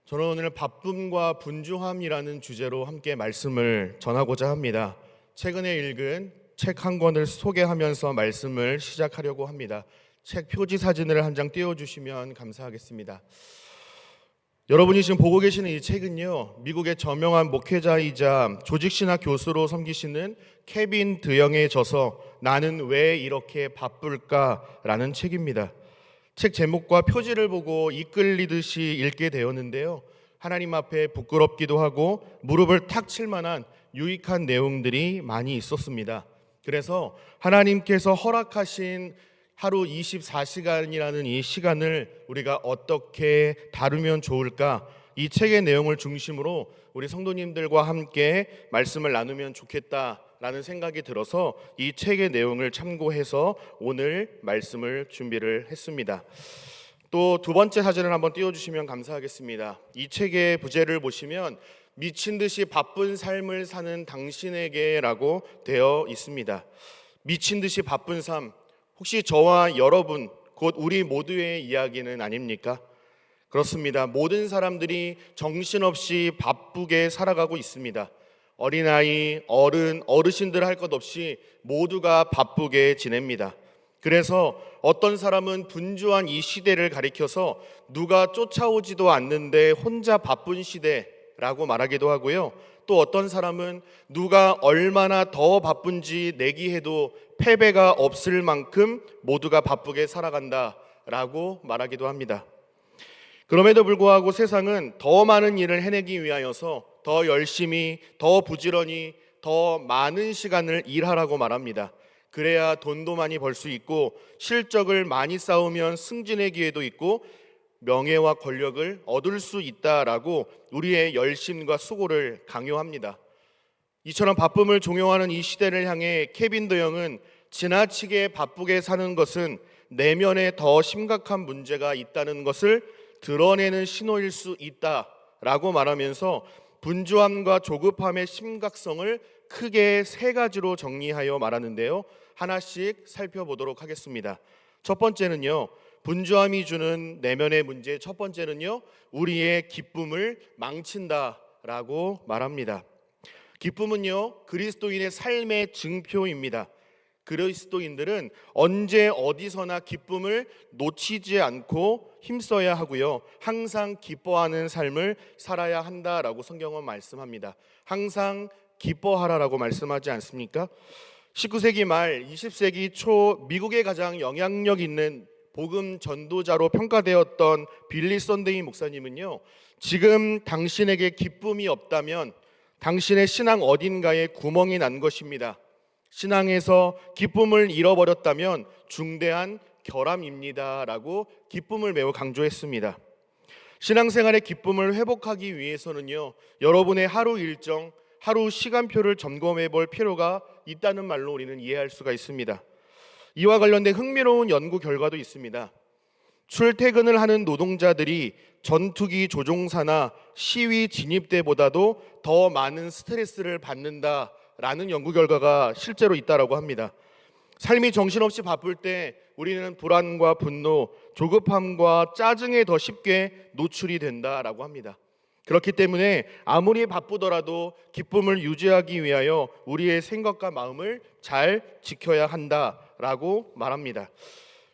저는 오늘 바쁨과 분주함이라는 주제로 함께 말씀을 전하고자 합니다. 최근에 읽은 책 한 권을 소개하면서 말씀을 시작하려고 합니다. 책 표지 사진을 한 장 띄워주시면 감사하겠습니다. 여러분이 지금 보고 계시는 이 책은요, 미국의 저명한 목회자이자 조직신학 교수로 섬기시는 케빈 드영의 저서 나는 왜 이렇게 바쁠까라는 책입니다. 책 제목과 표지를 보고 이끌리듯이 읽게 되었는데요, 하나님 앞에 부끄럽기도 하고 무릎을 탁 칠 만한 유익한 내용들이 많이 있었습니다. 그래서 하나님께서 허락하신 하루 24시간이라는 이 시간을 우리가 어떻게 다루면 좋을까, 이 책의 내용을 중심으로 우리 성도님들과 함께 말씀을 나누면 좋겠다라는 생각이 들어서 이 책의 내용을 참고해서 오늘 말씀을 준비를 했습니다. 또 두 번째 사진을 한번 띄워주시면 감사하겠습니다. 이 책의 부제를 보시면 미친 듯이 바쁜 삶을 사는 당신에게라고 되어 있습니다. 미친 듯이 바쁜 삶, 혹시 저와 여러분, 곧 우리 모두의 이야기는 아닙니까? 그렇습니다. 모든 사람들이 정신없이 바쁘게 살아가고 있습니다. 어린아이, 어른, 어르신들 할 것 없이 모두가 바쁘게 지냅니다. 그래서 어떤 사람은 분주한 이 시대를 가리켜서 누가 쫓아오지도 않는데 혼자 바쁜 시대라고 말하기도 하고요. 또 어떤 사람은 누가 얼마나 더 바쁜지 내기해도 패배가 없을 만큼 모두가 바쁘게 살아간다라고 말하기도 합니다. 그럼에도 불구하고 세상은 더 많은 일을 해내기 위하여서 더 열심히, 더 부지런히, 더 많은 시간을 일하라고 말합니다. 그래야 돈도 많이 벌 수 있고 실적을 많이 쌓으면 승진의 기회도 있고 명예와 권력을 얻을 수 있다라고 우리의 열심과 수고를 강요합니다. 이처럼 바쁨을 종용하는 이 시대를 향해 케빈 드영은 지나치게 바쁘게 사는 것은 내면에 더 심각한 문제가 있다는 것을 드러내는 신호일 수 있다라고 말하면서 분주함과 조급함의 심각성을 크게 세 가지로 정리하여 말하는데요, 하나씩 살펴보도록 하겠습니다. 첫 번째는요, 분주함이 주는 내면의 문제, 첫 번째는요, 우리의 기쁨을 망친다라고 말합니다. 기쁨은요, 그리스도인의 삶의 증표입니다. 그리스도인들은 언제 어디서나 기쁨을 놓치지 않고 힘써야 하고요, 항상 기뻐하는 삶을 살아야 한다라고 성경은 말씀합니다. 항상 기뻐하라라고 말씀하지 않습니까? 19세기 말 20세기 초 미국의 가장 영향력 있는 복음 전도자로 평가되었던 빌리 선데이 목사님은요, 지금 당신에게 기쁨이 없다면 당신의 신앙 어딘가에 구멍이 난 것입니다. 신앙에서 기쁨을 잃어버렸다면 중대한 결함입니다 라고 기쁨을 매우 강조했습니다. 신앙생활의 기쁨을 회복하기 위해서는요, 여러분의 하루 일정, 하루 시간표를 점검해 볼 필요가 있다는 말로 우리는 이해할 수가 있습니다. 이와 관련된 흥미로운 연구 결과도 있습니다. 출퇴근을 하는 노동자들이 전투기 조종사나 시위 진입 때보다도 더 많은 스트레스를 받는다라는 연구 결과가 실제로 있다고 합니다. 삶이 정신없이 바쁠 때 우리는 불안과 분노, 조급함과 짜증에 더 쉽게 노출이 된다라고 합니다. 그렇기 때문에 아무리 바쁘더라도 기쁨을 유지하기 위하여 우리의 생각과 마음을 잘 지켜야 한다라고 말합니다.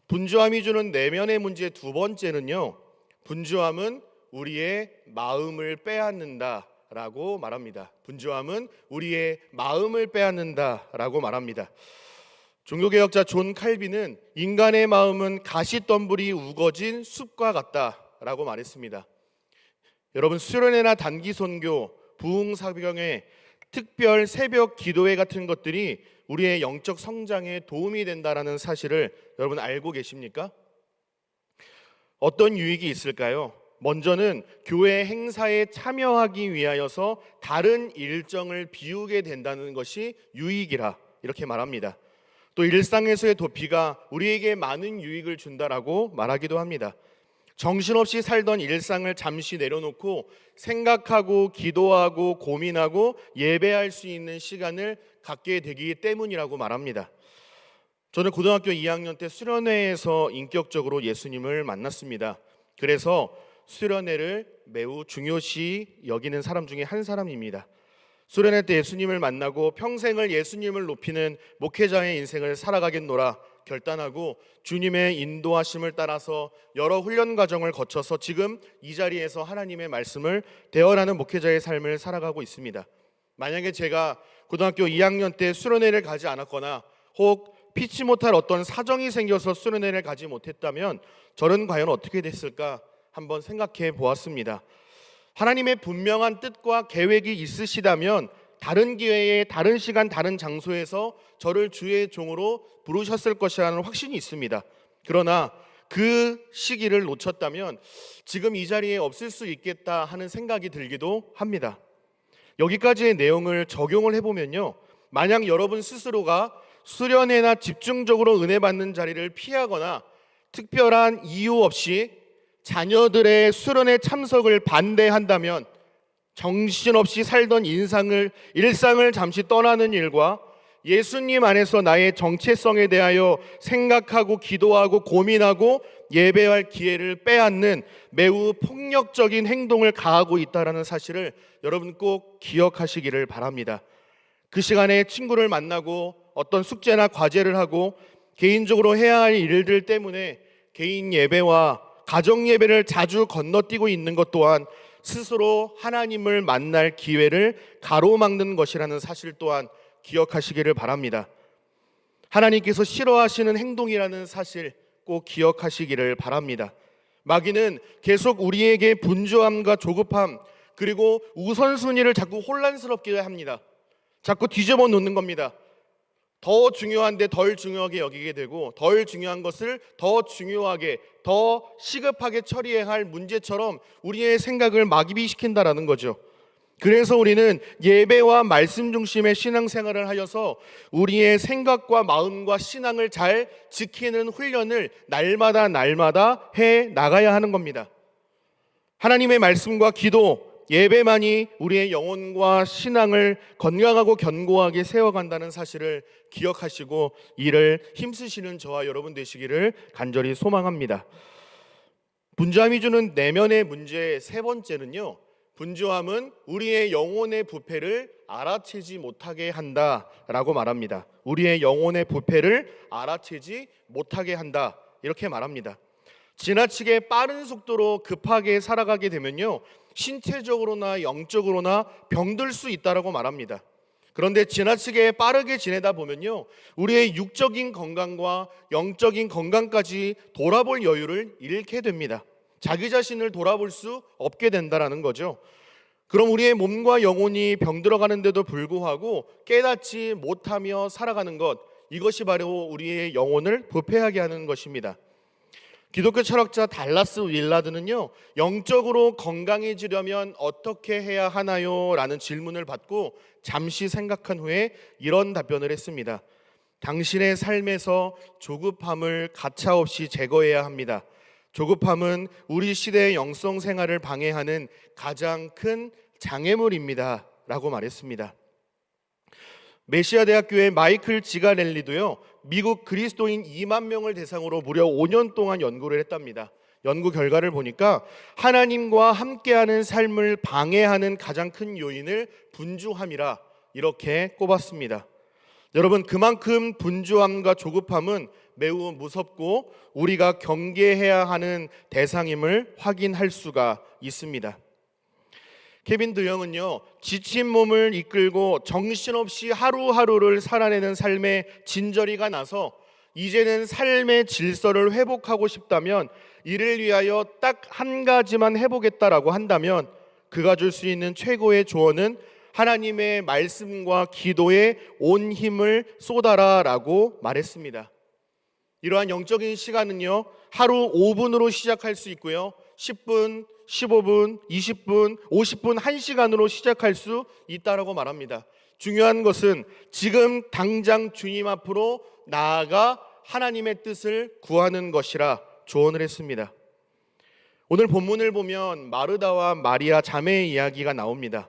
분주함이 주는 내면의 문제 두 번째는요, 분주함은 우리의 마음을 빼앗는다라고 말합니다. 분주함은 우리의 마음을 빼앗는다라고 말합니다. 종교개혁자 존 칼빈은 인간의 마음은 가시덤불이 우거진 숲과 같다라고 말했습니다. 여러분, 수련회나 단기 선교, 부흥 사경회, 특별 새벽 기도회 같은 것들이 우리의 영적 성장에 도움이 된다라는 사실을 여러분 알고 계십니까? 어떤 유익이 있을까요? 먼저는 교회 행사에 참여하기 위하여서 다른 일정을 비우게 된다는 것이 유익이라 이렇게 말합니다. 또 일상에서의 도피가 우리에게 많은 유익을 준다라고 말하기도 합니다. 정신없이 살던 일상을 잠시 내려놓고 생각하고 기도하고 고민하고 예배할 수 있는 시간을 갖게 되기 때문이라고 말합니다. 저는 고등학교 2학년 때 수련회에서 인격적으로 예수님을 만났습니다. 그래서 수련회를 매우 중요시 여기는 사람 중에 한 사람입니다. 수련회 때 예수님을 만나고 평생을 예수님을 높이는 목회자의 인생을 살아가겠노라 결단하고 주님의 인도하심을 따라서 여러 훈련 과정을 거쳐서 지금 이 자리에서 하나님의 말씀을 대언하는 목회자의 삶을 살아가고 있습니다. 만약에 제가 고등학교 2학년 때 수련회를 가지 않았거나 혹 피치 못할 어떤 사정이 생겨서 수련회를 가지 못했다면 저는 과연 어떻게 됐을까 한번 생각해 보았습니다. 하나님의 분명한 뜻과 계획이 있으시다면 다른 기회에 다른 시간 다른 장소에서 저를 주의 종으로 부르셨을 것이라는 확신이 있습니다. 그러나 그 시기를 놓쳤다면 지금 이 자리에 없을 수 있겠다 하는 생각이 들기도 합니다. 여기까지의 내용을 적용을 해보면요, 만약 여러분 스스로가 수련회나 집중적으로 은혜 받는 자리를 피하거나 특별한 이유 없이 자녀들의 수련회 참석을 반대한다면 정신없이 살던 일상을 잠시 떠나는 일과 예수님 안에서 나의 정체성에 대하여 생각하고 기도하고 고민하고 예배할 기회를 빼앗는 매우 폭력적인 행동을 가하고 있다는 사실을 여러분 꼭 기억하시기를 바랍니다. 그 시간에 친구를 만나고 어떤 숙제나 과제를 하고 개인적으로 해야 할 일들 때문에 개인 예배와 가정 예배를 자주 건너뛰고 있는 것 또한 스스로 하나님을 만날 기회를 가로막는 것이라는 사실 또한 기억하시기를 바랍니다. 하나님께서 싫어하시는 행동이라는 사실 꼭 기억하시기를 바랍니다. 마귀는 계속 우리에게 분주함과 조급함 그리고 우선순위를 자꾸 혼란스럽게 합니다. 자꾸 뒤집어 놓는 겁니다. 더 중요한데 덜 중요하게 여기게 되고 덜 중요한 것을 더 중요하게 더 시급하게 처리해야 할 문제처럼 우리의 생각을 마비시킨다라는 거죠. 그래서 우리는 예배와 말씀 중심의 신앙생활을 하여서 우리의 생각과 마음과 신앙을 잘 지키는 훈련을 날마다 해 나가야 하는 겁니다. 하나님의 말씀과 기도, 예배만이 우리의 영혼과 신앙을 건강하고 견고하게 세워간다는 사실을 기억하시고 이를 힘쓰시는 저와 여러분 되시기를 간절히 소망합니다. 분주함이 주는 내면의 문제 세 번째는요, 분주함은 우리의 영혼의 부패를 알아채지 못하게 한다라고 말합니다. 우리의 영혼의 부패를 알아채지 못하게 한다, 이렇게 말합니다. 지나치게 빠른 속도로 급하게 살아가게 되면요, 신체적으로나 영적으로나 병들 수 있다라고 말합니다. 그런데 지나치게 빠르게 지내다 보면요, 우리의 육적인 건강과 영적인 건강까지 돌아볼 여유를 잃게 됩니다. 자기 자신을 돌아볼 수 없게 된다라는 거죠. 그럼 우리의 몸과 영혼이 병들어가는데도 불구하고 깨닫지 못하며 살아가는 것, 이것이 바로 우리의 영혼을 부패하게 하는 것입니다. 기독교 철학자 달라스 윌라드는요, 영적으로 건강해지려면 어떻게 해야 하나요? 라는 질문을 받고 잠시 생각한 후에 이런 답변을 했습니다. 당신의 삶에서 조급함을 가차없이 제거해야 합니다. 조급함은 우리 시대의 영성 생활을 방해하는 가장 큰 장애물입니다 라고 말했습니다. 메시아 대학교의 마이클 지가렐리도요, 미국 그리스도인 2만 명을 대상으로 무려 5년 동안 연구를 했답니다. 연구 결과를 보니까 하나님과 함께하는 삶을 방해하는 가장 큰 요인을 분주함이라 이렇게 꼽았습니다. 여러분, 그만큼 분주함과 조급함은 매우 무섭고 우리가 경계해야 하는 대상임을 확인할 수가 있습니다. 케빈 드영은요, 지친 몸을 이끌고 정신없이 하루하루를 살아내는 삶에 진저리가 나서 이제는 삶의 질서를 회복하고 싶다면 이를 위하여 딱 한 가지만 해보겠다라고 한다면 그가 줄 수 있는 최고의 조언은 하나님의 말씀과 기도에 온 힘을 쏟아라라고 말했습니다. 이러한 영적인 시간은요, 하루 5분으로 시작할 수 있고요, 10분, 15분, 20분, 50분, 1시간으로 시작할 수 있다라고 말합니다. 중요한 것은 지금 당장 주님 앞으로 나아가 하나님의 뜻을 구하는 것이라 조언을 했습니다. 오늘 본문을 보면 마르다와 마리아 자매의 이야기가 나옵니다.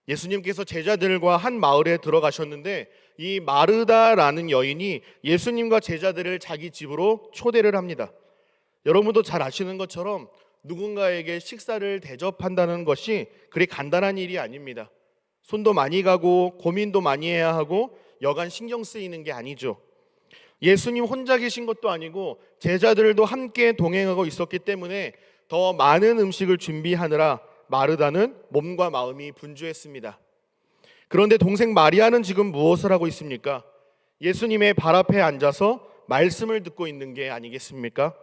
예수님께서 제자들과 한 마을에 들어가셨는데 이 마르다라는 여인이 예수님과 제자들을 자기 집으로 초대를 합니다. 여러분도 잘 아시는 것처럼 누군가에게 식사를 대접한다는 것이 그리 간단한 일이 아닙니다. 손도 많이 가고 고민도 많이 해야 하고 여간 신경 쓰이는 게 아니죠. 예수님 혼자 계신 것도 아니고 제자들도 함께 동행하고 있었기 때문에 더 많은 음식을 준비하느라 마르다는 몸과 마음이 분주했습니다. 그런데 동생 마리아는 지금 무엇을 하고 있습니까? 예수님의 발 앞에 앉아서 말씀을 듣고 있는 게 아니겠습니까?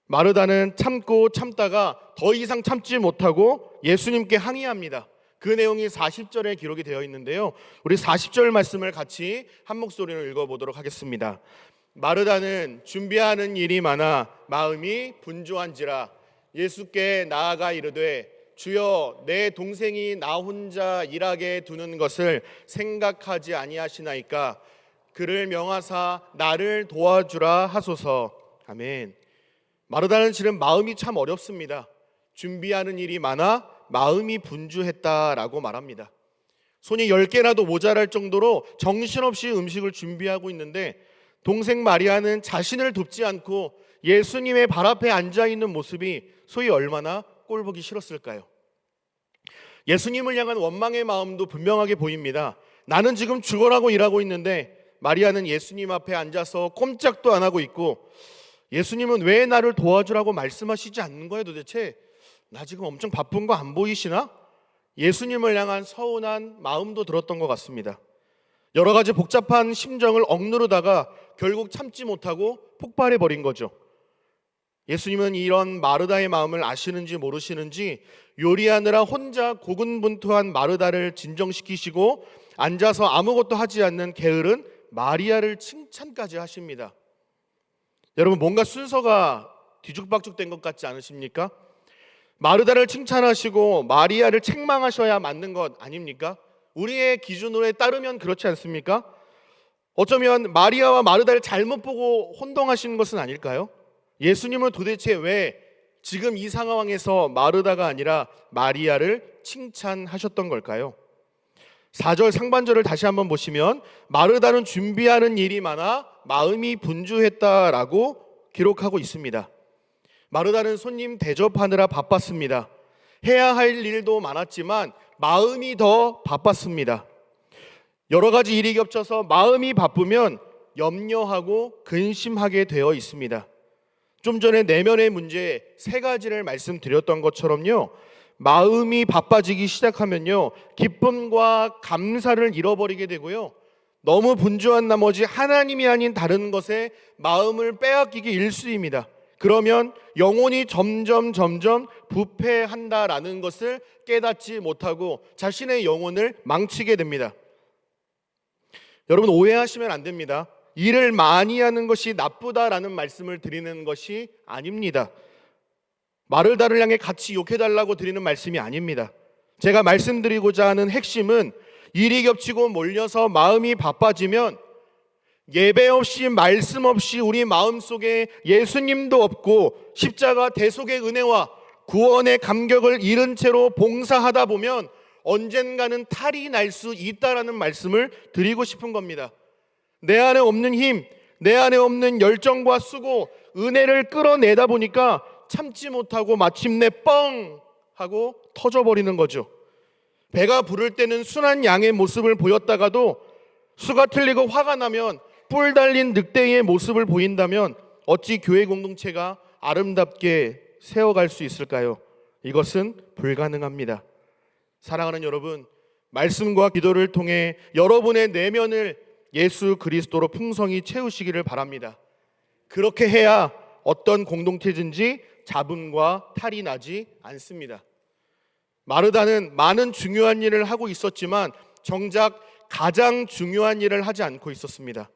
마르다는 참고 참다가 더 이상 참지 못하고 예수님께 항의합니다. 그 내용이 40절에 기록이 되어 있는데요, 우리 40절 말씀을 같이 한 목소리로 읽어보도록 하겠습니다. 마르다는 준비하는 일이 많아 마음이 분주한지라 예수께 나아가 이르되 주여 내 동생이 나 혼자 일하게 두는 것을 생각하지 아니하시나이까 그를 명하사 나를 도와주라 하소서. 아멘. 마르다는 지금 마음이 참 어렵습니다. 준비하는 일이 많아 마음이 분주했다라고 말합니다. 손이 10개라도 모자랄 정도로 정신없이 음식을 준비하고 있는데 동생 마리아는 자신을 돕지 않고 예수님의 발 앞에 앉아있는 모습이 소위 얼마나 꼴보기 싫었을까요? 예수님을 향한 원망의 마음도 분명하게 보입니다. 나는 지금 죽어라고 일하고 있는데 마리아는 예수님 앞에 앉아서 꼼짝도 안 하고 있고, 예수님은 왜 나를 도와주라고 말씀하시지 않는 거예요 도대체? 나 지금 엄청 바쁜 거 안 보이시나? 예수님을 향한 서운한 마음도 들었던 것 같습니다. 여러 가지 복잡한 심정을 억누르다가 결국 참지 못하고 폭발해버린 거죠. 예수님은 이런 마르다의 마음을 아시는지 모르시는지 요리하느라 혼자 고군분투한 마르다를 진정시키시고 앉아서 아무것도 하지 않는 게으른 마리아를 칭찬까지 하십니다. 여러분, 뭔가 순서가 뒤죽박죽된 것 같지 않으십니까? 마르다를 칭찬하시고 마리아를 책망하셔야 맞는 것 아닙니까? 우리의 기준으로 따르면 그렇지 않습니까? 어쩌면 마리아와 마르다를 잘못 보고 혼동하시는 것은 아닐까요? 예수님은 도대체 왜 지금 이 상황에서 마르다가 아니라 마리아를 칭찬하셨던 걸까요? 4절 상반절을 다시 한번 보시면 마르다는 준비하는 일이 많아 마음이 분주했다라고 기록하고 있습니다. 마르다는 손님 대접하느라 바빴습니다. 해야 할 일도 많았지만 마음이 더 바빴습니다. 여러 가지 일이 겹쳐서 마음이 바쁘면 염려하고 근심하게 되어 있습니다. 좀 전에 내면의 문제 3가지를 말씀드렸던 것처럼요, 마음이 바빠지기 시작하면요 기쁨과 감사를 잃어버리게 되고요, 너무 분주한 나머지 하나님이 아닌 다른 것에 마음을 빼앗기기 일쑤입니다. 그러면 영혼이 점점 부패한다라는 것을 깨닫지 못하고 자신의 영혼을 망치게 됩니다. 여러분, 오해하시면 안 됩니다. 일을 많이 하는 것이 나쁘다라는 말씀을 드리는 것이 아닙니다. 마르다를 향해 같이 욕해달라고 드리는 말씀이 아닙니다. 제가 말씀드리고자 하는 핵심은 일이 겹치고 몰려서 마음이 바빠지면 예배 없이 말씀 없이 우리 마음속에 예수님도 없고 십자가 대속의 은혜와 구원의 감격을 잃은 채로 봉사하다 보면 언젠가는 탈이 날 수 있다라는 말씀을 드리고 싶은 겁니다. 내 안에 없는 힘, 내 안에 없는 열정과 수고, 은혜를 끌어내다 보니까 참지 못하고 마침내 뻥 하고 터져버리는 거죠. 배가 부를 때는 순한 양의 모습을 보였다가도 수가 틀리고 화가 나면 뿔 달린 늑대의 모습을 보인다면 어찌 교회 공동체가 아름답게 세워갈 수 있을까요? 이것은 불가능합니다. 사랑하는 여러분, 말씀과 기도를 통해 여러분의 내면을 예수 그리스도로 풍성히 채우시기를 바랍니다. 그렇게 해야 어떤 공동체든지 잡음과 탈이 나지 않습니다. 마르다는 많은 중요한 일을 하고 있었지만 정작 가장 중요한 일을 하지 않고 있었습니다.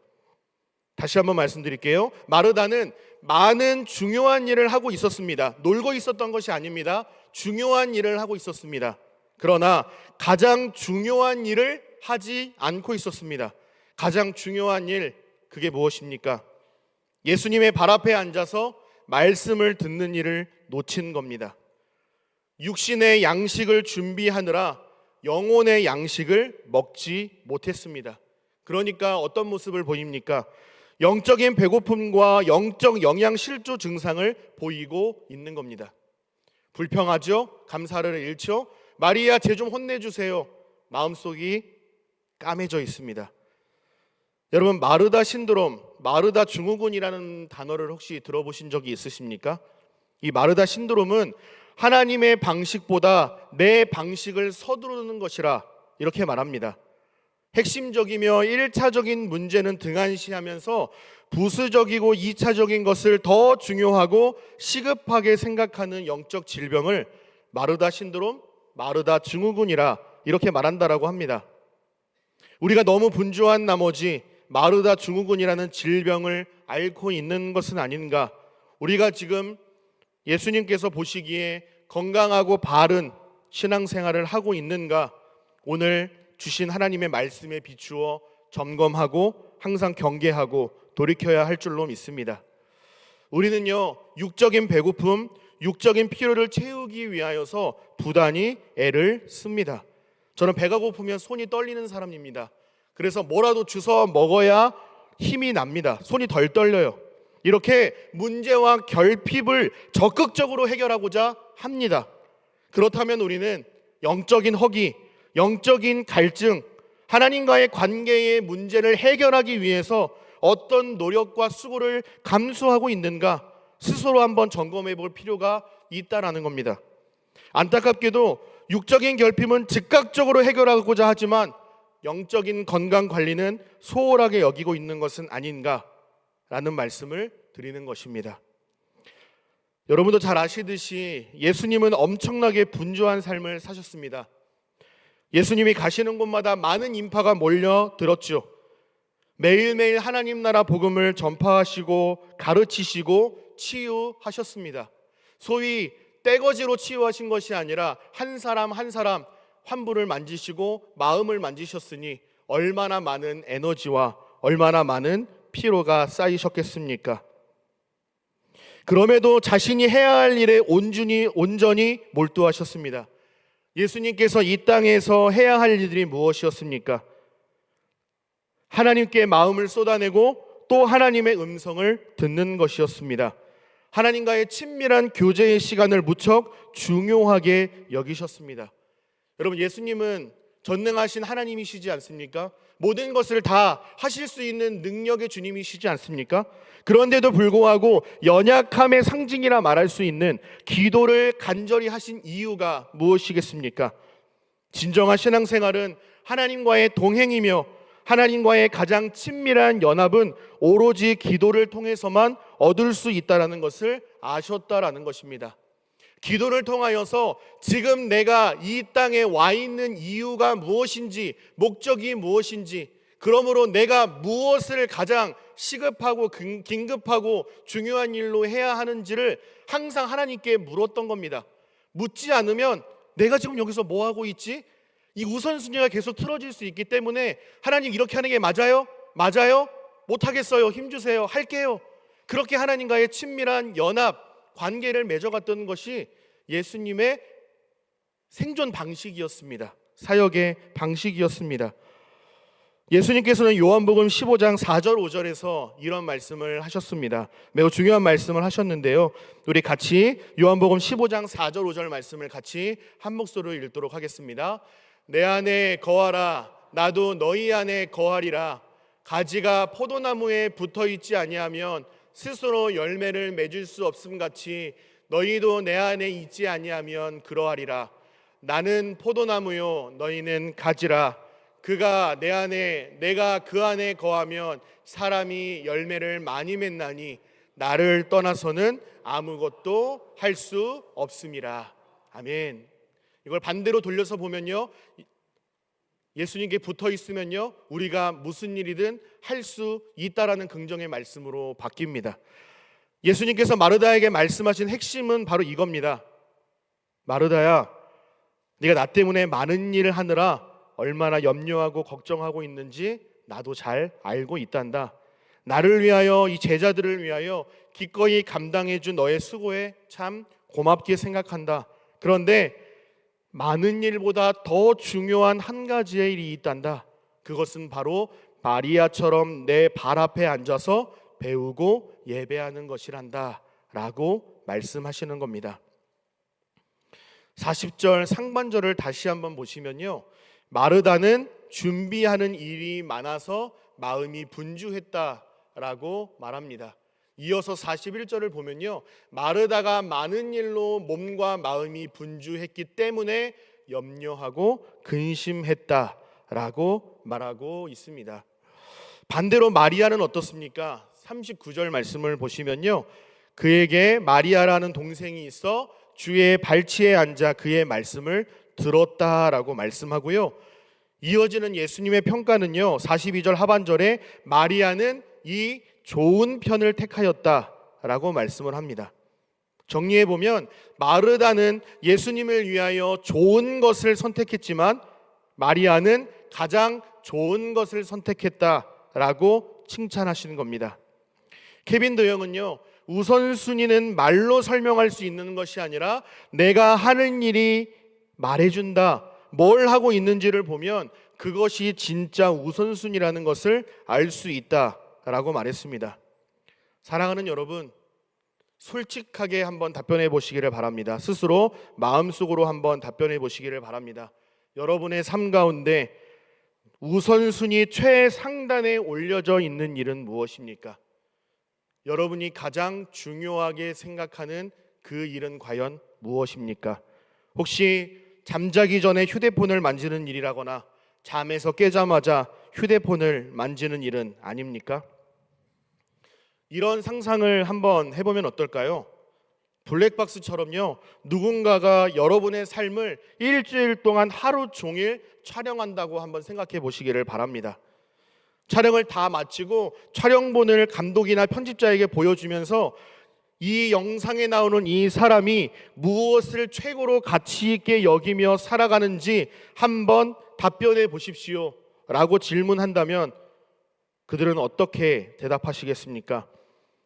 다시 한번 말씀드릴게요. 마르다는 많은 중요한 일을 하고 있었습니다. 놀고 있었던 것이 아닙니다. 중요한 일을 하고 있었습니다. 그러나 가장 중요한 일을 하지 않고 있었습니다. 가장 중요한 일, 그게 무엇입니까? 예수님의 발 앞에 앉아서 말씀을 듣는 일을 놓친 겁니다. 육신의 양식을 준비하느라 영혼의 양식을 먹지 못했습니다. 그러니까 어떤 모습을 보입니까? 영적인 배고픔과 영적 영양 실조 증상을 보이고 있는 겁니다. 불평하죠? 감사를 잃죠? 마리아 쟤 좀 혼내주세요. 마음속이 까매져 있습니다. 여러분, 마르다 신드롬, 마르다 증후군이라는 단어를 혹시 들어보신 적이 있으십니까? 이 마르다 신드롬은 하나님의 방식보다 내 방식을 서두르는 것이라 이렇게 말합니다. 핵심적이며 1차적인 문제는 등한시하면서 부수적이고 2차적인 것을 더 중요하고 시급하게 생각하는 영적 질병을 마르다 신드롬, 마르다 증후군이라 이렇게 말한다라고 합니다. 우리가 너무 분주한 나머지 마르다 증후군이라는 질병을 앓고 있는 것은 아닌가? 우리가 지금 예수님께서 보시기에 건강하고 바른 신앙생활을 하고 있는가? 오늘 주신 하나님의 말씀에 비추어 점검하고 항상 경계하고 돌이켜야 할 줄로 믿습니다. 우리는요, 육적인 배고픔, 육적인 필요를 채우기 위하여서 부단히 애를 씁니다. 저는 배가 고프면 손이 떨리는 사람입니다. 그래서 뭐라도 주워 먹어야 힘이 납니다. 손이 덜 떨려요. 이렇게 문제와 결핍을 적극적으로 해결하고자 합니다. 그렇다면 우리는 영적인 허기, 영적인 갈증, 하나님과의 관계의 문제를 해결하기 위해서 어떤 노력과 수고를 감수하고 있는가 스스로 한번 점검해 볼 필요가 있다라는 겁니다. 안타깝게도 육적인 결핍은 즉각적으로 해결하고자 하지만 영적인 건강 관리는 소홀하게 여기고 있는 것은 아닌가라는 말씀을 드리는 것입니다. 여러분도 잘 아시듯이 예수님은 엄청나게 분주한 삶을 사셨습니다. 예수님이 가시는 곳마다 많은 인파가 몰려들었죠. 매일매일 하나님 나라 복음을 전파하시고 가르치시고 치유하셨습니다. 소위 떼거지로 치유하신 것이 아니라 한 사람 한 사람 환부를 만지시고 마음을 만지셨으니 얼마나 많은 에너지와 얼마나 많은 피로가 쌓이셨겠습니까? 그럼에도 자신이 해야 할 일에 온전히 몰두하셨습니다. 예수님께서 이 땅에서 해야 할 일들이 무엇이었습니까? 하나님께 마음을 쏟아내고 또 하나님의 음성을 듣는 것이었습니다. 하나님과의 친밀한 교제의 시간을 무척 중요하게 여기셨습니다. 여러분, 예수님은 전능하신 하나님이시지 않습니까? 모든 것을 다 하실 수 있는 능력의 주님이시지 않습니까? 그런데도 불구하고 연약함의 상징이라 말할 수 있는 기도를 간절히 하신 이유가 무엇이겠습니까? 진정한 신앙생활은 하나님과의 동행이며 하나님과의 가장 친밀한 연합은 오로지 기도를 통해서만 얻을 수 있다는 것을 아셨다라는 것입니다. 기도를 통하여서 지금 내가 이 땅에 와 있는 이유가 무엇인지, 목적이 무엇인지, 그러므로 내가 무엇을 가장 시급하고 긴급하고 중요한 일로 해야 하는지를 항상 하나님께 물었던 겁니다. 묻지 않으면 내가 지금 여기서 뭐 하고 있지? 이 우선순위가 계속 틀어질 수 있기 때문에 하나님 이렇게 하는 게 맞아요? 맞아요? 못하겠어요. 힘주세요. 할게요. 그렇게 하나님과의 친밀한 연합, 관계를 맺어갔던 것이 예수님의 생존 방식이었습니다. 사역의 방식이었습니다. 예수님께서는 요한복음 15장 4절 5절에서 이런 말씀을 하셨습니다. 매우 중요한 말씀을 하셨는데요, 우리 같이 요한복음 15장 4절 5절 말씀을 같이 한 목소리로 읽도록 하겠습니다. 내 안에 거하라, 나도 너희 안에 거하리라. 가지가 포도나무에 붙어있지 아니하면 스스로 열매를 맺을 수 없음같이 너희도 내 안에 있지 아니하면 그러하리라. 나는 포도나무요 너희는 가지라. 그가 내 안에 내가 그 안에 거하면 사람이 열매를 많이 맺나니 나를 떠나서는 아무것도 할 수 없음이라. 아멘. 이걸 반대로 돌려서 보면요, 예수님께 붙어 있으면요 우리가 무슨 일이든 할 수 있다라는 긍정의 말씀으로 바뀝니다. 예수님께서 마르다에게 말씀하신 핵심은 바로 이겁니다. 마르다야, 네가 나 때문에 많은 일을 하느라 얼마나 염려하고 걱정하고 있는지 나도 잘 알고 있단다. 나를 위하여, 이 제자들을 위하여 기꺼이 감당해 준 너의 수고에 참 고맙게 생각한다. 그런데 많은 일보다 더 중요한 한 가지의 일이 있단다. 그것은 바로 마리아처럼 내 발 앞에 앉아서 배우고 예배하는 것이란다 라고 말씀하시는 겁니다. 40절 상반절을 다시 한번 보시면요, 마르다는 준비하는 일이 많아서 마음이 분주했다라고 말합니다. 이어서 41절을 보면요, 마르다가 많은 일로 몸과 마음이 분주했기 때문에 염려하고 근심했다라고 말하고 있습니다. 반대로 마리아는 어떻습니까? 39절 말씀을 보시면요, 그에게 마리아라는 동생이 있어 주의 발치에 앉아 그의 말씀을 들었다라고 말씀하고요, 이어지는 예수님의 평가는요, 42절 하반절에 마리아는 이 좋은 편을 택하였다라고 말씀을 합니다. 정리해보면 마르다는 예수님을 위하여 좋은 것을 선택했지만 마리아는 가장 좋은 것을 선택했다라고 칭찬하시는 겁니다. 케빈 드영은요, 우선순위는 말로 설명할 수 있는 것이 아니라 내가 하는 일이 말해준다, 뭘 하고 있는지를 보면 그것이 진짜 우선순위라는 것을 알 수 있다라고 말했습니다. 사랑하는 여러분, 솔직하게 한번 답변해 보시기를 바랍니다. 스스로 마음속으로 한번 답변해 보시기를 바랍니다. 여러분의 삶 가운데 우선순위 최상단에 올려져 있는 일은 무엇입니까? 여러분이 가장 중요하게 생각하는 그 일은 과연 무엇입니까? 혹시 잠자기 전에 휴대폰을 만지는 일이라거나 잠에서 깨자마자 휴대폰을 만지는 일은 아닙니까? 이런 상상을 한번 해보면 어떨까요? 블랙박스처럼요, 누군가가 여러분의 삶을 일주일 동안 하루 종일 촬영한다고 한번 생각해 보시기를 바랍니다. 촬영을 다 마치고 촬영본을 감독이나 편집자에게 보여주면서 이 영상에 나오는 이 사람이 무엇을 최고로 가치 있게 여기며 살아가는지 한번 답변해 보십시오 라고 질문한다면 그들은 어떻게 대답하시겠습니까?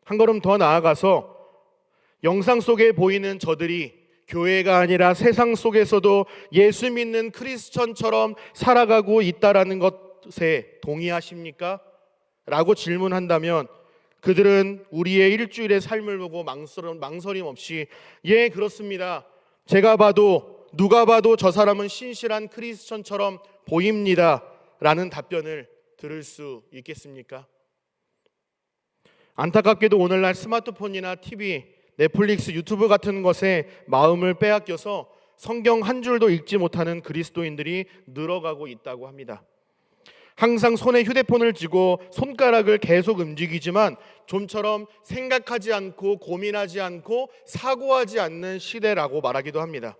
한 걸음 더 나아가서 영상 속에 보이는 저들이 교회가 아니라 세상 속에서도 예수 믿는 크리스천처럼 살아가고 있다라는 것에 동의하십니까? 라고 질문한다면 그들은 우리의 일주일의 삶을 보고 망설임 없이 예, 그렇습니다, 제가 봐도 누가 봐도 저 사람은 신실한 크리스천처럼 보입니다 라는 답변을 들을 수 있겠습니까? 안타깝게도 오늘날 스마트폰이나 TV, 넷플릭스, 유튜브 같은 것에 마음을 빼앗겨서 성경 한 줄도 읽지 못하는 그리스도인들이 늘어가고 있다고 합니다. 항상 손에 휴대폰을 쥐고 손가락을 계속 움직이지만 좀처럼 생각하지 않고 고민하지 않고 사고하지 않는 시대라고 말하기도 합니다.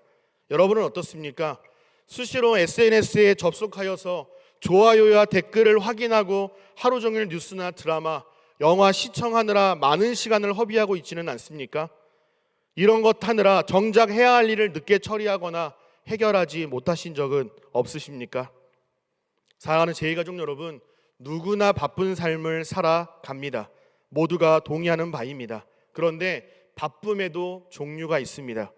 여러분은 어떻습니까? 수시로 SNS에 접속하여서 좋아요와 댓글을 확인하고 하루 종일 뉴스나 드라마, 영화 시청하느라 많은 시간을 허비하고 있지는 않습니까? 이런 것 하느라 정작 해야 할 일을 늦게 처리하거나 해결하지 못하신 적은 없으십니까? 사랑하는 제2가족 여러분, 누구나 바쁜 삶을 살아갑니다. 모두가 동의하는 바입니다. 그런데 바쁨에도 종류가 있습니다.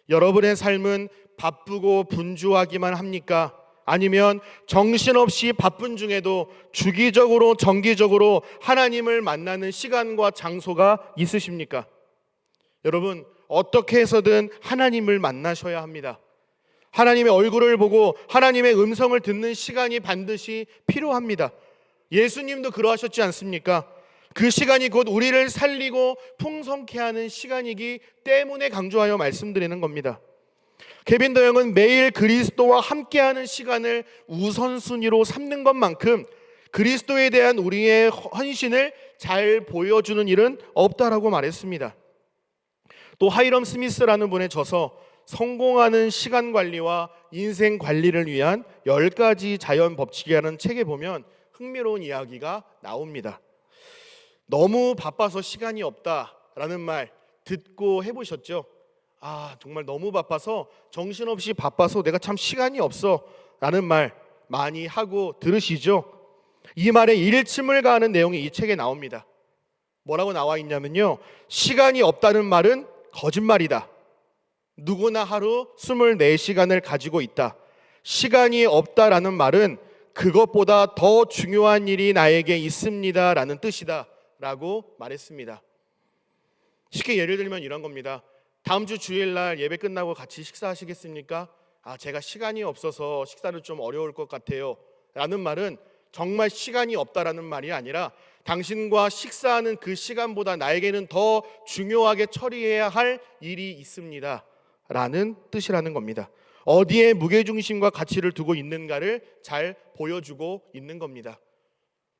여러분의 삶은 바쁘고 분주하기만 합니까? 아니면 정신없이 바쁜 중에도 주기적으로 정기적으로 하나님을 만나는 시간과 장소가 있으십니까? 여러분, 어떻게 해서든 하나님을 만나셔야 합니다. 하나님의 얼굴을 보고 하나님의 음성을 듣는 시간이 반드시 필요합니다. 예수님도 그러하셨지 않습니까? 그 시간이 곧 우리를 살리고 풍성케 하는 시간이기 때문에 강조하여 말씀드리는 겁니다. 케빈 더영은 매일 그리스도와 함께하는 시간을 우선순위로 삼는 것만큼 그리스도에 대한 우리의 헌신을 잘 보여주는 일은 없다라고 말했습니다. 또 하이럼 스미스라는 분의 저서 성공하는 시간 관리와 인생 관리를 위한 10가지 자연 법칙이라는 책에 보면 흥미로운 이야기가 나옵니다. 너무 바빠서 시간이 없다라는 말 듣고 해보셨죠? 아, 정말 너무 바빠서, 정신없이 바빠서 내가 참 시간이 없어 라는 말 많이 하고 들으시죠? 이 말에 일침을 가하는 내용이 이 책에 나옵니다. 뭐라고 나와 있냐면요, 시간이 없다는 말은 거짓말이다. 누구나 하루 24시간을 가지고 있다. 시간이 없다라는 말은 그것보다 더 중요한 일이 나에게 있습니다 라는 뜻이다 라고 말했습니다. 쉽게 예를 들면 이런 겁니다. 다음 주 주일날 예배 끝나고 같이 식사하시겠습니까? 제가 시간이 없어서 식사는 좀 어려울 것 같아요 라는 말은 정말 시간이 없다라는 말이 아니라 당신과 식사하는 그 시간보다 나에게는 더 중요하게 처리해야 할 일이 있습니다 라는 뜻이라는 겁니다. 어디에 무게중심과 가치를 두고 있는가를 잘 보여주고 있는 겁니다.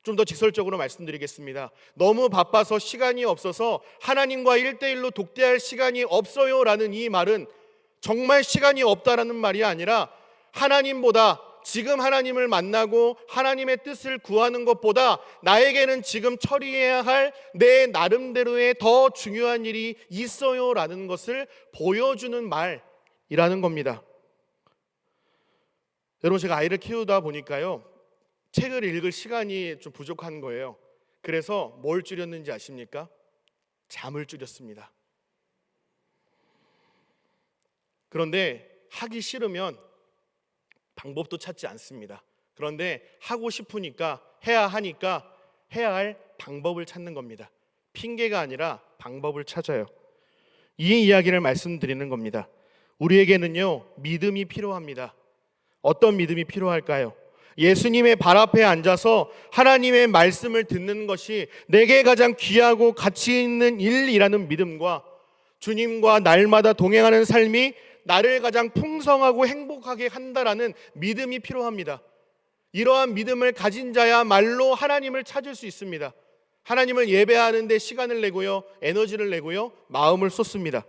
좀 더 직설적으로 말씀드리겠습니다. 너무 바빠서 시간이 없어서 하나님과 1대1로 독대할 시간이 없어요 라는 이 말은 정말 시간이 없다라는 말이 아니라 하나님보다 지금 하나님을 만나고 하나님의 뜻을 구하는 것보다 나에게는 지금 처리해야 할 내 나름대로의 더 중요한 일이 있어요 라는 것을 보여주는 말이라는 겁니다. 여러분, 제가 아이를 키우다 보니까요, 책을 읽을 시간이 좀 부족한 거예요. 그래서 뭘 줄였는지 아십니까? 잠을 줄였습니다. 그런데 하기 싫으면 방법도 찾지 않습니다. 그런데 하고 싶으니까, 해야 하니까 해야 할 방법을 찾는 겁니다. 핑계가 아니라 방법을 찾아요. 이 이야기를 말씀드리는 겁니다. 우리에게는요, 믿음이 필요합니다. 어떤 믿음이 필요할까요? 예수님의 발 앞에 앉아서 하나님의 말씀을 듣는 것이 내게 가장 귀하고 가치 있는 일이라는 믿음과 주님과 날마다 동행하는 삶이 나를 가장 풍성하고 행복하게 한다라는 믿음이 필요합니다. 이러한 믿음을 가진 자야말로 하나님을 찾을 수 있습니다. 하나님을 예배하는 데 시간을 내고요, 에너지를 내고요, 마음을 쏟습니다.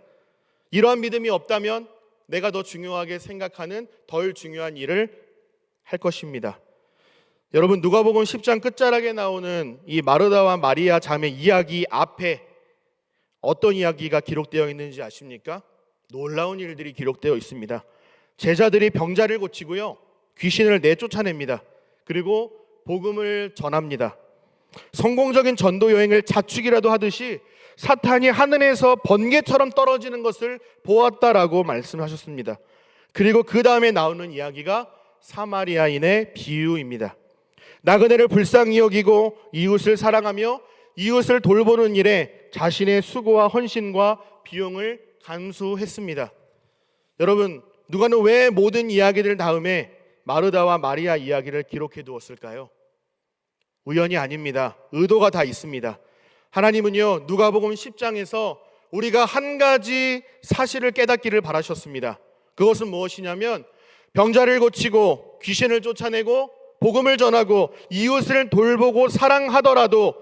이러한 믿음이 없다면 내가 더 중요하게 생각하는 덜 중요한 일을 할 것입니다. 여러분, 누가복음 10장 끝자락에 나오는 이 마르다와 마리아 자매 이야기 앞에 어떤 이야기가 기록되어 있는지 아십니까? 놀라운 일들이 기록되어 있습니다. 제자들이 병자를 고치고요, 귀신을 내쫓아냅니다. 그리고 복음을 전합니다. 성공적인 전도 여행을 자축이라도 하듯이 사탄이 하늘에서 번개처럼 떨어지는 것을 보았다라고 말씀하셨습니다. 그리고 그 다음에 나오는 이야기가 사마리아인의 비유입니다. 나그네를 불쌍히 여기고 이웃을 사랑하며 이웃을 돌보는 일에 자신의 수고와 헌신과 비용을 감수했습니다. 여러분, 누가는 왜 모든 이야기들 다음에 마르다와 마리아 이야기를 기록해 두었을까요? 우연이 아닙니다. 의도가 다 있습니다. 하나님은요, 누가복음 10장에서 우리가 한 가지 사실을 깨닫기를 바라셨습니다. 그것은 무엇이냐면 병자를 고치고 귀신을 쫓아내고 복음을 전하고 이웃을 돌보고 사랑하더라도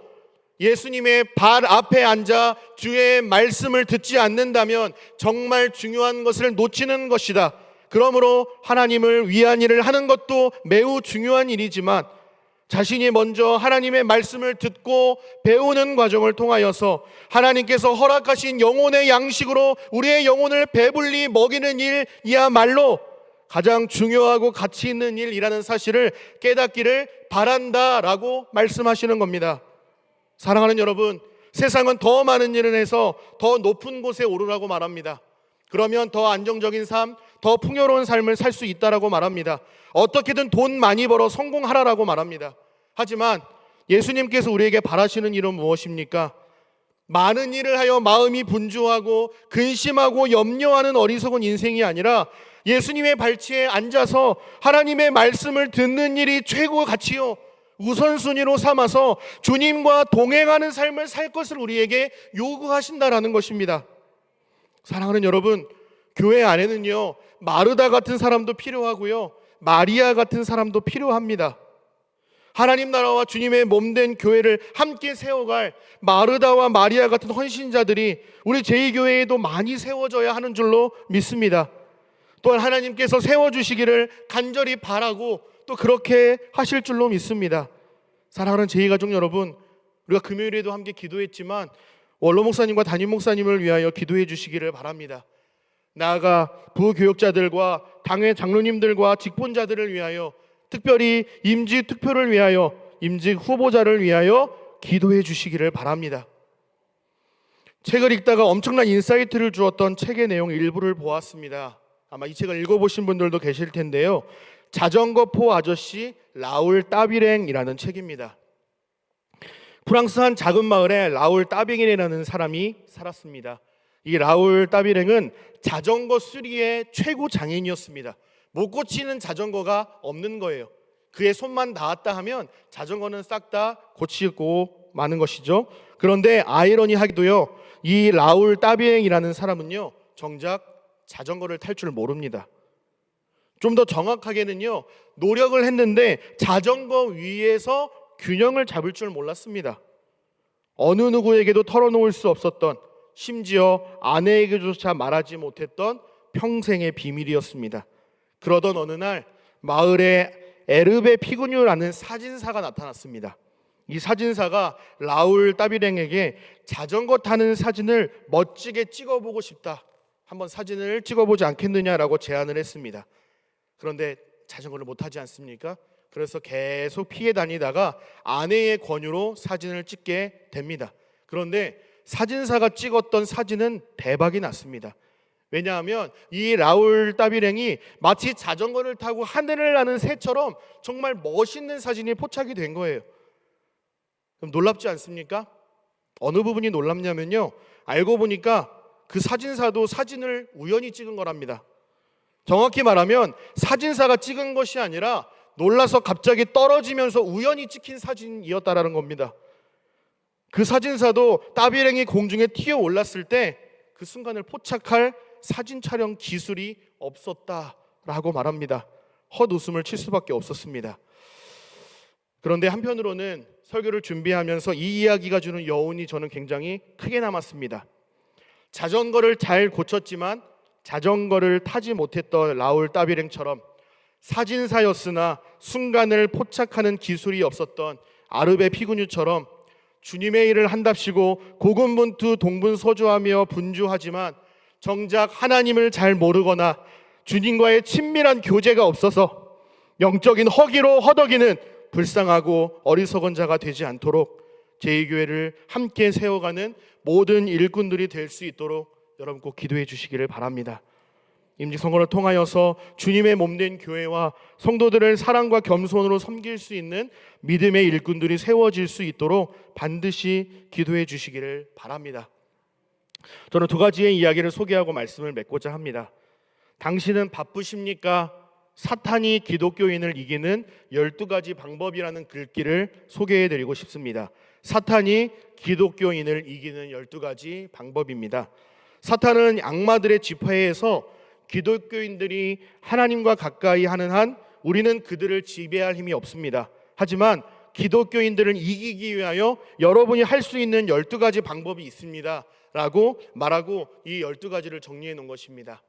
예수님의 발 앞에 앉아 주의 말씀을 듣지 않는다면 정말 중요한 것을 놓치는 것이다. 그러므로 하나님을 위한 일을 하는 것도 매우 중요한 일이지만 자신이 먼저 하나님의 말씀을 듣고 배우는 과정을 통하여서 하나님께서 허락하신 영혼의 양식으로 우리의 영혼을 배불리 먹이는 일이야말로 가장 중요하고 가치 있는 일이라는 사실을 깨닫기를 바란다라고 말씀하시는 겁니다. 사랑하는 여러분, 세상은 더 많은 일을 해서 더 높은 곳에 오르라고 말합니다. 그러면 더 안정적인 삶, 더 풍요로운 삶을 살 수 있다라고 말합니다. 어떻게든 돈 많이 벌어 성공하라라고 말합니다. 하지만 예수님께서 우리에게 바라시는 일은 무엇입니까? 많은 일을 하여 마음이 분주하고 근심하고 염려하는 어리석은 인생이 아니라 예수님의 발치에 앉아서 하나님의 말씀을 듣는 일이 최고 가치요 우선순위로 삼아서 주님과 동행하는 삶을 살 것을 우리에게 요구하신다라는 것입니다. 사랑하는 여러분, 교회 안에는요, 마르다 같은 사람도 필요하고요, 마리아 같은 사람도 필요합니다. 하나님 나라와 주님의 몸된 교회를 함께 세워갈 마르다와 마리아 같은 헌신자들이 우리 제2교회에도 많이 세워져야 하는 줄로 믿습니다. 또한 하나님께서 세워주시기를 간절히 바라고 또 그렇게 하실 줄로 믿습니다. 사랑하는 제2가족 여러분, 우리가 금요일에도 함께 기도했지만 원로 목사님과 담임 목사님을 위하여 기도해 주시기를 바랍니다. 나아가 부교역자들과 당회 장로님들과 직분자들을 위하여, 특별히 임직 투표를 위하여, 임직 후보자를 위하여 기도해 주시기를 바랍니다. 책을 읽다가 엄청난 인사이트를 주었던 책의 내용 일부를 보았습니다. 아마 이 책을 읽어보신 분들도 계실 텐데요, 자전거포 아저씨 라울 따비랭이라는 책입니다. 프랑스 한 작은 마을에 라울 따비랭이라는 사람이 살았습니다. 이 라울 따비랭은 자전거 수리의 최고 장인이었습니다. 못 고치는 자전거가 없는 거예요. 그의 손만 닿았다 하면 자전거는 싹 다 고치고 마는 것이죠. 그런데 아이러니하게도요, 이 라울 따비랭이라는 사람은요, 정작 자전거를 탈 줄 모릅니다. 좀 더 정확하게는요, 노력을 했는데 자전거 위에서 균형을 잡을 줄 몰랐습니다. 어느 누구에게도 털어놓을 수 없었던, 심지어 아내에게조차 말하지 못했던 평생의 비밀이었습니다. 그러던 어느 날 마을에 에르베 피그뉴라는 사진사가 나타났습니다. 이 사진사가 라울 따비랭에게 자전거 타는 사진을 멋지게 찍어보고 싶다, 한번 사진을 찍어보지 않겠느냐라고 제안을 했습니다. 그런데 자전거를 못 타지 않습니까? 그래서 계속 피해 다니다가 아내의 권유로 사진을 찍게 됩니다. 그런데 사진사가 찍었던 사진은 대박이 났습니다. 왜냐하면 이 라울 따비랭이 마치 자전거를 타고 하늘을 나는 새처럼 정말 멋있는 사진이 포착이 된 거예요. 그럼 놀랍지 않습니까? 어느 부분이 놀랍냐면요, 알고 보니까 그 사진사도 사진을 우연히 찍은 거랍니다. 정확히 말하면 사진사가 찍은 것이 아니라 놀라서 갑자기 떨어지면서 우연히 찍힌 사진이었다라는 겁니다. 그 사진사도 따비랭이 공중에 튀어 올랐을 때 그 순간을 포착할 사진 촬영 기술이 없었다라고 말합니다. 헛웃음을 칠 수밖에 없었습니다. 그런데 한편으로는 설교를 준비하면서 이 이야기가 주는 여운이 저는 굉장히 크게 남았습니다. 자전거를 잘 고쳤지만 자전거를 타지 못했던 라울 따비랭처럼 사진사였으나 순간을 포착하는 기술이 없었던 아르베 피그뉴처럼 주님의 일을 한답시고 고군분투 동분서주하며 분주하지만 정작 하나님을 잘 모르거나 주님과의 친밀한 교제가 없어서 영적인 허기로 허덕이는 불쌍하고 어리석은 자가 되지 않도록 제2교회를 함께 세워가는 모든 일꾼들이 될 수 있도록 여러분 꼭 기도해 주시기를 바랍니다. 임직선거를 통하여서 주님의 몸된 교회와 성도들을 사랑과 겸손으로 섬길 수 있는 믿음의 일꾼들이 세워질 수 있도록 반드시 기도해 주시기를 바랍니다. 저는 두 가지의 이야기를 소개하고 말씀을 맺고자 합니다. 당신은 바쁘십니까? 사탄이 기독교인을 이기는 12가지 방법이라는 글귀를 소개해 드리고 싶습니다. 사탄이 기독교인을 이기는 12가지 방법입니다. 사탄은 악마들의 지폐에서 기독교인들이 하나님과 가까이 하는 한 우리는 그들을 지배할 힘이 없습니다. 하지만 기독교인들을 이기기 위하여 여러분이 할 수 있는 12가지 방법이 있습니다 라고 말하고 이 12가지를 정리해 놓은 것입니다.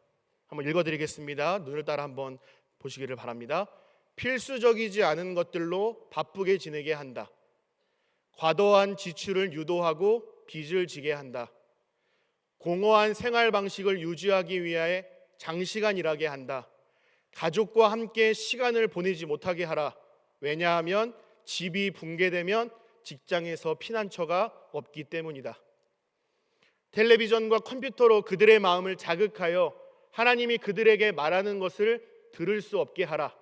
한번 읽어드리겠습니다. 눈을 따라 한번 보시기를 바랍니다. 필수적이지 않은 것들로 바쁘게 지내게 한다. 과도한 지출을 유도하고 빚을 지게 한다. 공허한 생활 방식을 유지하기 위해 장시간 일하게 한다. 가족과 함께 시간을 보내지 못하게 하라. 왜냐하면 집이 붕괴되면 직장에서 피난처가 없기 때문이다. 텔레비전과 컴퓨터로 그들의 마음을 자극하여 하나님이 그들에게 말하는 것을 들을 수 없게 하라.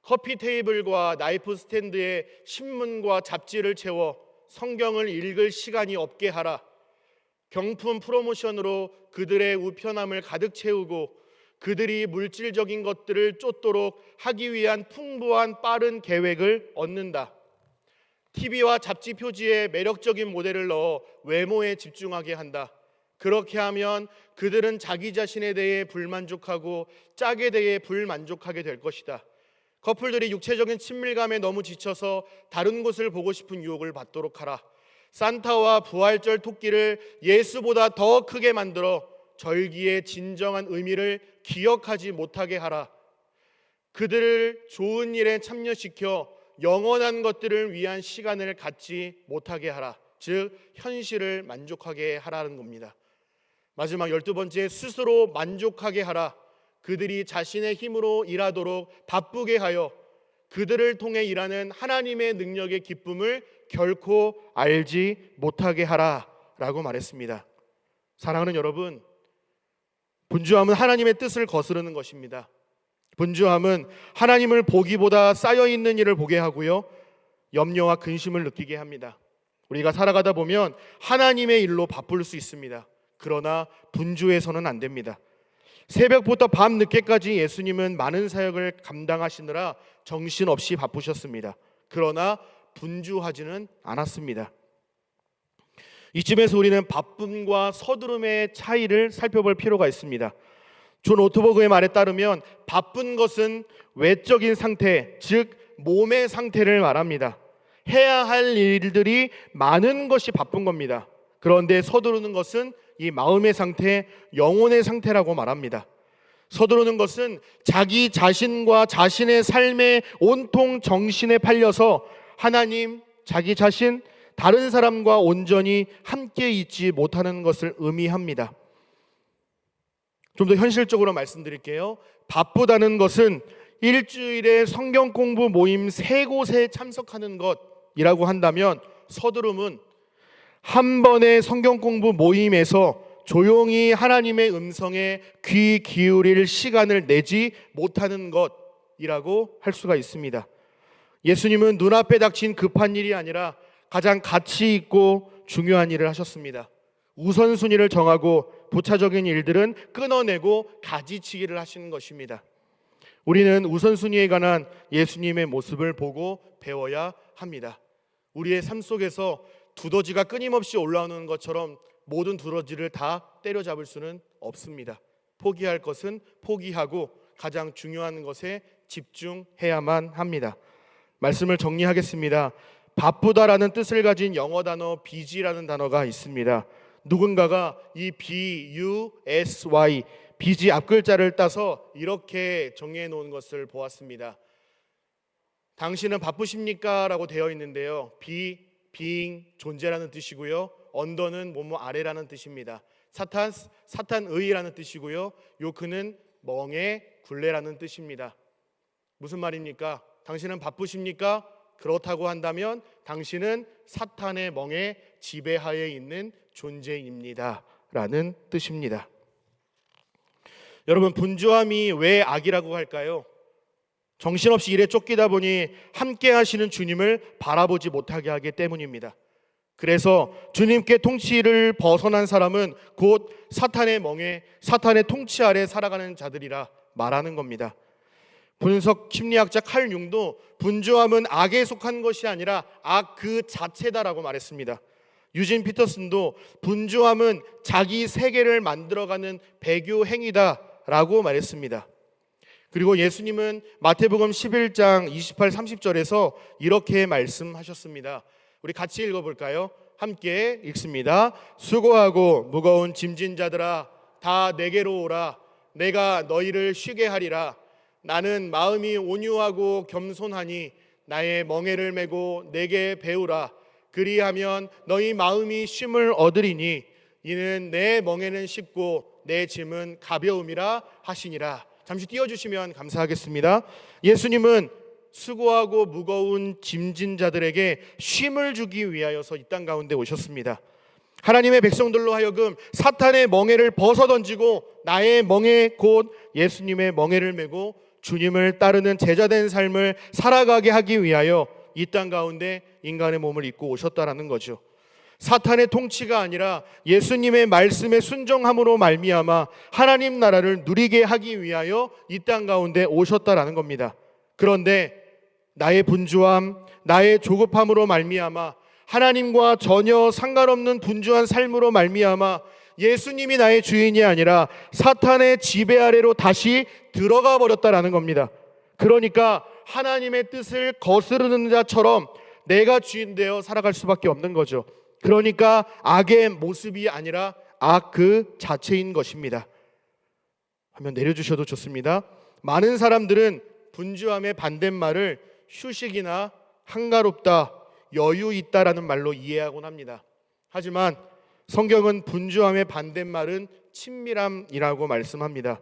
커피 테이블과 나이프 스탠드에 신문과 잡지를 채워 성경을 읽을 시간이 없게 하라. 경품 프로모션으로 그들의 우편함을 가득 채우고 그들이 물질적인 것들을 쫓도록 하기 위한 풍부한 빠른 계획을 얻는다. TV와 잡지 표지에 매력적인 모델을 넣어 외모에 집중하게 한다. 그렇게 하면 그들은 자기 자신에 대해 불만족하고 짝에 대해 불만족하게 될 것이다. 커플들이 육체적인 친밀감에 너무 지쳐서 다른 곳을 보고 싶은 유혹을 받도록 하라. 산타와 부활절 토끼를 예수보다 더 크게 만들어 절기의 진정한 의미를 기억하지 못하게 하라. 그들을 좋은 일에 참여시켜 영원한 것들을 위한 시간을 갖지 못하게 하라. 즉 현실을 만족하게 하라는 겁니다. 마지막 12번째, 스스로 만족하게 하라. 그들이 자신의 힘으로 일하도록 바쁘게 하여 그들을 통해 일하는 하나님의 능력의 기쁨을 결코 알지 못하게 하라 라고 말했습니다. 사랑하는 여러분, 분주함은 하나님의 뜻을 거스르는 것입니다. 분주함은 하나님을 보기보다 쌓여있는 일을 보게 하고요, 염려와 근심을 느끼게 합니다. 우리가 살아가다 보면 하나님의 일로 바쁠 수 있습니다. 그러나 분주해서는 안 됩니다. 새벽부터 밤 늦게까지 예수님은 많은 사역을 감당하시느라 정신없이 바쁘셨습니다. 그러나 분주하지는 않았습니다. 이쯤에서 우리는 바쁨과 서두름의 차이를 살펴볼 필요가 있습니다. 존 오토버그의 말에 따르면 바쁜 것은 외적인 상태, 즉 몸의 상태를 말합니다. 해야 할 일들이 많은 것이 바쁜 겁니다. 그런데 서두르는 것은 이 마음의 상태, 영혼의 상태라고 말합니다. 서두르는 것은 자기 자신과 자신의 삶에 온통 정신에 팔려서 하나님, 자기 자신, 다른 사람과 온전히 함께 있지 못하는 것을 의미합니다. 좀 더 현실적으로 말씀드릴게요. 바쁘다는 것은 일주일에 성경 공부 모임 3곳에 참석하는 것이라고 한다면, 서두름은 한 번의 성경 공부 모임에서 조용히 하나님의 음성에 귀 기울일 시간을 내지 못하는 것이라고 할 수가 있습니다. 예수님은 눈앞에 닥친 급한 일이 아니라 가장 가치 있고 중요한 일을 하셨습니다. 우선순위를 정하고 부차적인 일들은 끊어내고 가지치기를 하시는 것입니다. 우리는 우선순위에 관한 예수님의 모습을 보고 배워야 합니다. 우리의 삶 속에서 두더지가 끊임없이 올라오는 것처럼 모든 두더지를 다 때려잡을 수는 없습니다. 포기할 것은 포기하고 가장 중요한 것에 집중해야만 합니다. 말씀을 정리하겠습니다. 바쁘다라는 뜻을 가진 영어 단어 busy라는 단어가 있습니다. 누군가가 이 busy, busy 앞글자를 따서 이렇게 정리해 놓은 것을 보았습니다. 당신은 바쁘십니까? 라고 되어 있는데요. being, 존재라는 뜻이고요. 언더는 뭐뭐 아래라는 뜻입니다. 사탄의라는 뜻이고요. 요크는 멍에 굴레라는 뜻입니다. 무슨 말입니까? 당신은 바쁘십니까? 그렇다고 한다면 당신은 사탄의 멍에 지배하에 있는 존재입니다 라는 뜻입니다. 여러분, 분주함이 왜 악이라고 할까요? 정신없이 일에 쫓기다 보니 함께 하시는 주님을 바라보지 못하게 하기 때문입니다. 그래서 주님께 통치를 벗어난 사람은 곧 사탄의 멍에, 사탄의 통치 아래 살아가는 자들이라 말하는 겁니다. 분석 심리학자 칼 융도 분주함은 악에 속한 것이 아니라 악 그 자체다라고 말했습니다. 유진 피터슨도 분주함은 자기 세계를 만들어가는 배교 행위다라고 말했습니다. 그리고 예수님은 마태복음 11장 28, 30절에서 이렇게 말씀하셨습니다. 우리 같이 읽어볼까요? 함께 읽습니다. 수고하고 무거운 짐진 자들아 다 내게로 오라. 내가 너희를 쉬게 하리라. 나는 마음이 온유하고 겸손하니 나의 멍에를 메고 내게 배우라. 그리하면 너희 마음이 쉼을 얻으리니 이는 내 멍에는 쉽고 내 짐은 가벼움이라 하시니라. 잠시 띄워주시면 감사하겠습니다. 예수님은 수고하고 무거운 짐진 자들에게 쉼을 주기 위하여서 이 땅 가운데 오셨습니다. 하나님의 백성들로 하여금 사탄의 멍에를 벗어던지고 나의 멍에 곧 예수님의 멍에를 메고 주님을 따르는 제자된 삶을 살아가게 하기 위하여 이 땅 가운데 인간의 몸을 입고 오셨다라는 거죠. 사탄의 통치가 아니라 예수님의 말씀에 순종함으로 말미암아 하나님 나라를 누리게 하기 위하여 이 땅 가운데 오셨다라는 겁니다. 그런데 나의 분주함, 나의 조급함으로 말미암아 하나님과 전혀 상관없는 분주한 삶으로 말미암아 예수님이 나의 주인이 아니라 사탄의 지배 아래로 다시 들어가 버렸다라는 겁니다. 그러니까 하나님의 뜻을 거스르는 자처럼 내가 주인 되어 살아갈 수밖에 없는 거죠. 그러니까 악의 모습이 아니라 악 그 자체인 것입니다. 화면 내려주셔도 좋습니다. 많은 사람들은 분주함의 반대말을 휴식이나 한가롭다, 여유 있다라는 말로 이해하곤 합니다. 하지만 성경은 분주함의 반대말은 친밀함이라고 말씀합니다.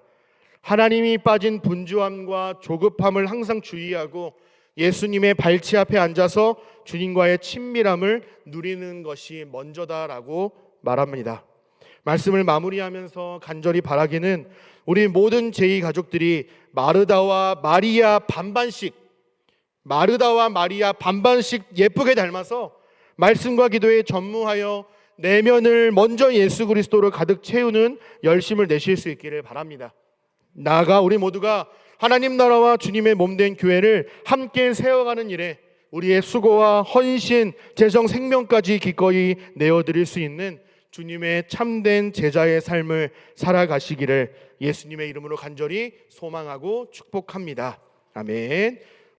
하나님이 빠진 분주함과 조급함을 항상 주의하고 예수님의 발치 앞에 앉아서 주님과의 친밀함을 누리는 것이 먼저다라고 말합니다. 말씀을 마무리하면서 간절히 바라기는 우리 모든 제2 가족들이 마르다와 마리아 반반씩 예쁘게 닮아서 말씀과 기도에 전무하여 내면을 먼저 예수 그리스도로 가득 채우는 열심을 내실 수 있기를 바랍니다. 나아가 우리 모두가 하나님 나라와 주님의 몸된 교회를 함께 세워가는 일에 우리의 수고와 헌신, 재정, 생명까지 기꺼이 내어드릴 수 있는 주님의 참된 제자의 삶을 살아가시기를 예수님의 이름으로 간절히 소망하고 축복합니다. 아멘.